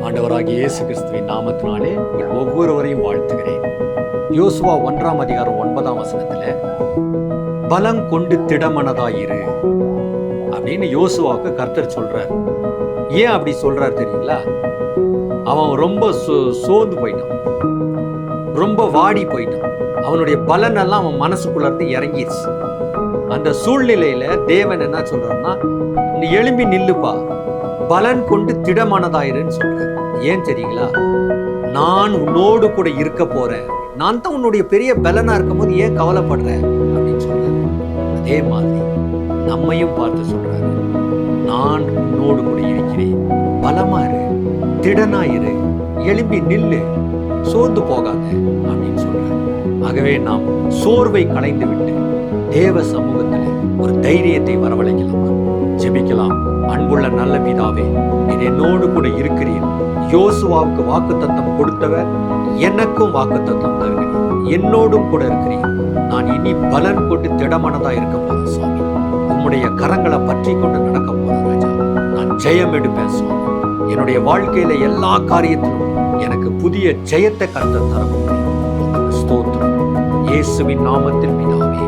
ஆண்டவராகிய இயேசு கிறிஸ்துவின் நாமத்தினாலே உங்கள் ஒவ்வொருவரையும் வாழ்த்துகிறேன். யோசுவா 1ஆம் அதிகாரம் 9ஆம் வசனத்துல பலம் கொண்டு திடமனதாயிரு அப்படின்னு யோசுவாவுக்கு கர்த்தர் சொல்றார். ஏன் அப்படி சொல்றார் தெரியுங்களா? அவன் ரொம்ப சோர்ந்து போயிட்டான், ரொம்ப வாடி போயிட்டான். அவனுடைய பலன் எல்லாம் அவன் மனசுக்குள்ள இருந்து இறங்கிடுச்சு. அந்த சூழ்நிலையில தேவன் என்ன சொல்றாருன்னா, நீ எழும்பி நில்லுப்பா, பலன் கொண்டு திடமானதாயிருன்னு சொல்றாரு. ஏன் தெரியுங்களா? நான் உன்னோடு கூட இருக்க போறேன், நான் தான் உன்னுடைய பெரிய பலனா இருக்கும் போது ஏன் கவலைப்படுற அப்படின்னு சொல்றாரு. அதே மாதிரி நம்மையும் பார்த்து சொல்றாரு, நான் உன்னோடு கூட இருக்கிறேன், பலமா இரு, திடனா இரு, எழும்பி நில்லு, சோர்ந்து போகாத அப்படின்னு சொல்றாரு. ஆகவே நாம் சோர்வை களைந்து விட்டு தேவ சமூகத்தில் ஒரு தைரியத்தை வரவழைக்கலாம். ஜெபிக்கலாம். அன்புள்ள நல்ல பிதாவே, நீர் என்னோடு கூட இருக்கிறீர். யோசுவாவுக்கு வாக்குத்தத்தம் கொடுத்தவர் எனக்கும் வாக்குத்தத்தம் தருகிறீர், என்னோடும் கூட இருக்கிறீர். நான் இனி பலன் கொண்டு திடமானதா இருக்க போறேன் சுவாமி. உம்முடைய கரங்களை பற்றி கொண்டு நடக்க போறேன் ராஜா. நான் ஜெயம் எடுப்பேன் சுவாமி. என்னுடைய வாழ்க்கையில எல்லா காரியத்திலும் எனக்கு புதிய ஜெயத்தை கர்த்தர் தர முடியும். ஸ்தோத்திரம். இயேசுவின் நாமத்தில் பிதாவே.